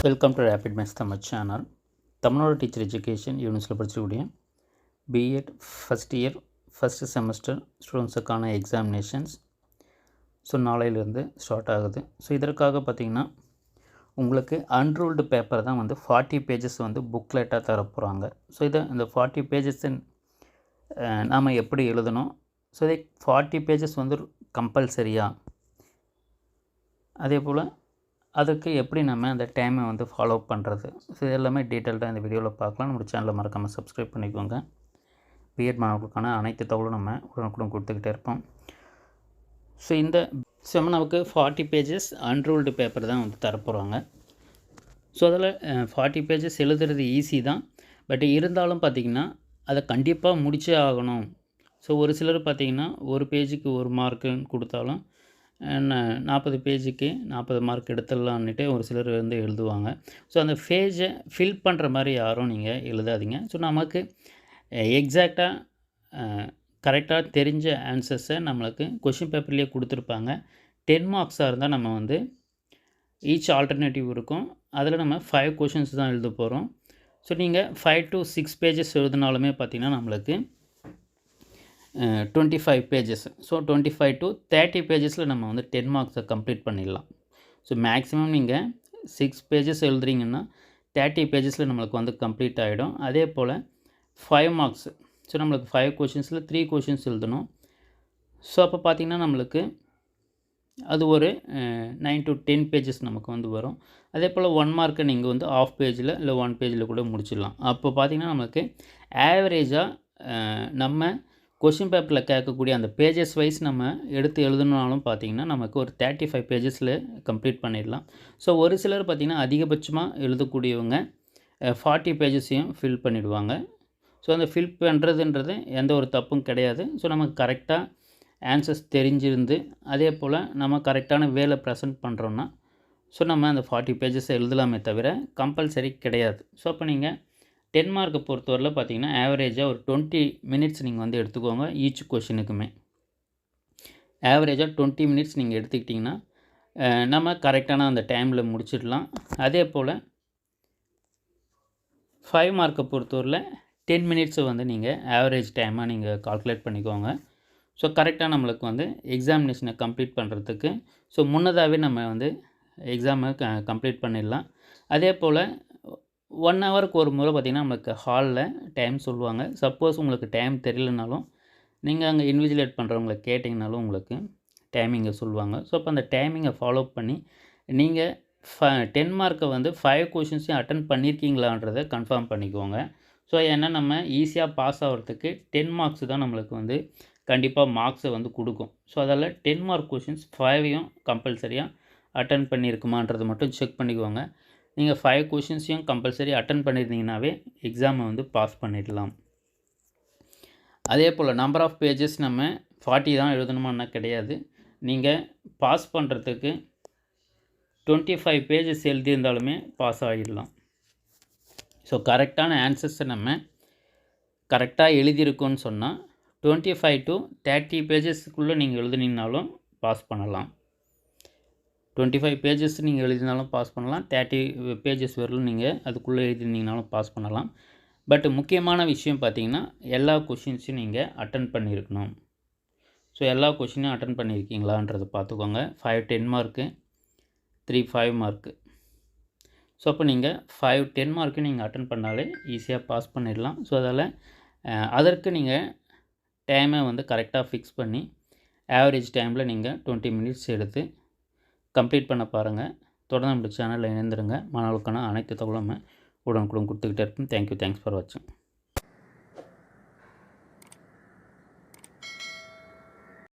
Welcome to rapid maths Tamil channel. Tamil Nadu teacher education யூனிவர்சிட்டியில் படிச்சிருக்கூடிய BEd first year first semester ஸ்டூடெண்ட்ஸுக்கான examinations நாளையிலேருந்து start ஆகுது. இதற்காக பார்த்திங்கன்னா உங்களுக்கு அன்ரூல்டு பேப்பர் தான் 40 பேஜஸ் புக்லெட்டாக தரப்போகிறாங்க. இந்த 40 பேஜஸ் நாம் எப்படி எழுதணும், இதே 40 பேஜஸ் கம்பல்சரியாக, அதே போல் அதுக்கு எப்படி நம்ம அந்த டைமை ஃபாலோ பண்ணுறது, இது எல்லாமே டீட்டெயில்டாக இந்த வீடியோவில் பார்க்கலாம். நம்ம சேனலில் மறக்காமல் சப்ஸ்கிரைப் பண்ணிக்கோங்க. பிஎட் மாணவர்களுக்கான அனைத்து தகவலும் நம்ம உடனுக்குடன் கொடுத்துக்கிட்டே இருப்போம். இந்த செமினாவுக்கு 40 பேஜஸ் அன்ரூல்டு பேப்பர் தான் தரப்போகிறாங்க. அதில் 40 பேஜஸ் எழுதுறது ஈஸி தான். பட் இருந்தாலும் பார்த்திங்கன்னா அதை கண்டிப்பாக முடிச்சே ஆகணும். ஒரு சிலர் பார்த்திங்கன்னா ஒரு பேஜுக்கு 1 மார்க்குன்னு கொடுத்தாலும் 40 பேஜுக்கு 40 மார்க் எடுத்துடலான்னுட்டு ஒரு சிலர் எழுதுவாங்க. அந்த பேஜை ஃபில் பண்ணுற மாதிரி யாரும் நீங்கள் எழுதாதீங்க. நமக்கு எக்ஸாக்டாக கரெக்டாக தெரிஞ்ச ஆன்சர்ஸை நம்மளுக்கு கொஷின் பேப்பர்லேயே கொடுத்துருப்பாங்க. 10 மார்க்ஸாக இருந்தால் நம்ம ஈச் ஆல்டர்னேட்டிவ் இருக்கும். அதில் நம்ம 5 கொஷின்ஸ் தான் எழுத போகிறோம். நீங்கள் 5 to 6 பேஜஸ் எழுதினாலுமே பார்த்திங்கன்னா நம்மளுக்கு 25 பேஜஸ். 25 to 30 பேஜஸில் நம்ம 10 மார்க்ஸை கம்ப்ளீட் பண்ணிடலாம். மேக்ஸிமம் நீங்கள் 6 பேஜஸ் எழுதுறீங்கன்னா 30 பேஜஸில் நம்மளுக்கு கம்ப்ளீட் ஆகிடும். அதே போல் 5 மார்க்ஸ், நம்மளுக்கு 5 கொஷின்ஸில் 3 கொஷின்ஸ் எழுதணும். அப்போ பார்த்திங்கன்னா நம்மளுக்கு அது ஒரு 9 to 10 பேஜஸ் நமக்கு வரும். அதே போல் 1 மார்க்கை நீங்கள் ஆஃப் பேஜில் இல்லை 1 பேஜில் கூட முடிச்சிடலாம். அப்போ பார்த்திங்கன்னா நமக்கு ஆவரேஜாக நம்ம கொஷின் பேப்பரில் கேட்கக்கூடிய அந்த பேஜஸ் வைஸ் நம்ம எடுத்து எழுதணுனாலும் பார்த்திங்கன்னா நமக்கு ஒரு 35 பேஜஸில் கம்ப்ளீட் பண்ணிடலாம். ஒரு சிலர் பார்த்திங்கன்னா அதிகபட்சமாக எழுதக்கூடியவங்க 40 பேஜஸையும் ஃபில் பண்ணிவிடுவாங்க. அந்த ஃபில் பண்ணுறதுன்றது எந்த ஒரு தப்பும் கிடையாது. நமக்கு கரெக்டாக ஆன்சர்ஸ் தெரிஞ்சிருந்து அதே போல் நம்ம கரெக்டான வேலை ப்ரெசென்ட் பண்ணுறோன்னா நம்ம அந்த 40 பேஜஸை எழுதலாமே தவிர கம்பல்சரி கிடையாது. அப்போ நீங்கள் 10 மார்க்கை பொறுத்தவரையில் பார்த்திங்கன்னா ஆவரேஜாக ஒரு 20 மினிட்ஸ் நீங்கள் எடுத்துக்கோங்க. ஈச் கொஷினுக்குமே ஆவரேஜாக 20 மினிட்ஸ் நீங்கள் எடுத்துக்கிட்டிங்கன்னா நம்ம கரெக்டான அந்த டைமில் முடிச்சிடலாம். அதே போல் 5 மார்க்கை பொறுத்தவரையில் 10 மினிட்ஸை நீங்கள் ஆவரேஜ் டைமாக நீங்கள் கால்குலேட் பண்ணிக்கோங்க. கரெக்டாக நம்மளுக்கு எக்ஸாமினேஷனை கம்ப்ளீட் பண்ணுறதுக்கு முன்னதாகவே நம்ம எக்ஸாமை கம்ப்ளீட் பண்ணிடலாம். அதே போல் 1 ஹவருக்கு ஒரு முறை பார்த்திங்கன்னா நம்மளுக்கு ஹாலில் டைம் சொல்லுவாங்க. சப்போஸ் உங்களுக்கு டைம் தெரியலனாலும் நீங்கள் அங்கே இன்விஜிலேட் பண்ணுறவங்களை கேட்டிங்கனாலும் உங்களுக்கு டைமிங்கை சொல்லுவாங்க. அப்போ அந்த டைமிங்கை ஃபாலோ பண்ணி நீங்கள் 10 மார்க்கை 5 கொஷின்ஸையும் அட்டன் பண்ணியிருக்கீங்களான்றதை கன்ஃபார்ம் பண்ணிக்கோங்க. ஏன்னா நம்ம ஈஸியாக பாஸ் ஆகிறதுக்கு 10 மார்க்ஸ் தான் நம்மளுக்கு கண்டிப்பாக மார்க்ஸை கொடுக்கும். அதால் 10 மார்க் கொஷின்ஸ் 5ஐயும் கம்பல்சரியாக அட்டன் பண்ணியிருக்குமான்றது மட்டும் செக் பண்ணிக்குவாங்க. நீங்கள் 5 கொஷின்ஸையும் கம்பல்சரி அட்டன் பண்ணியிருந்தீங்கன்னாவே எக்ஸாமை பாஸ் பண்ணிடலாம். அதே போல் நம்பர் ஆஃப் பேஜஸ் நம்ம 40 தான் எழுதணுமான்னா கிடையாது. நீங்கள் பாஸ் பண்ணுறதுக்கு 25 பேஜஸ் எழுதியிருந்தாலுமே பாஸ் ஆகிடலாம். கரெக்டான ஆன்சர்ஸை நம்ம கரெக்டாக எழுதியிருக்கோன்னு சொன்னால் 25 to 30 பேஜஸ்க்குள்ளே நீங்கள் எழுதினீங்கனாலும் பாஸ் பண்ணலாம். 25 பேஜஸ் நீங்கள் எழுதினாலும் பாஸ் பண்ணலாம். 30 பேஜஸ் வரலும் நீங்கள் அதுக்குள்ளே எழுதினீங்கனாலும் பாஸ் பண்ணலாம். பட் முக்கியமான விஷயம் பார்த்திங்கன்னா எல்லா கொஷின்ஸையும் நீங்கள் அட்டன் பண்ணியிருக்கணும். எல்லா கொஷினையும் அட்டன் பண்ணியிருக்கீங்களான்றதை பார்த்துக்கோங்க. 5 10 மார்க்கு, 3 5 மார்க்கு. அப்போ நீங்கள் 5 10 மார்க்கு நீங்கள் அட்டன் பண்ணாலே ஈஸியாக பாஸ் பண்ணிடலாம். அதால் அதற்கு நீங்கள் டைமை கரெக்டாக ஃபிக்ஸ் பண்ணி ஆவரேஜ் டைமில் நீங்கள் 20 மினிட்ஸ் எடுத்து கம்ப்ளீட் பண்ண பாருங்கள். தொடர்ந்து நம்ம சேனலில் இணைந்துருங்க. மாணவர்களுக்கான அனைத்து தகவலும் உடனுக்குடன் கொடுத்துக்கிட்டே இருப்போம். தேங்க்யூ. தேங்க்ஸ் ஃபார் வாட்சிங்.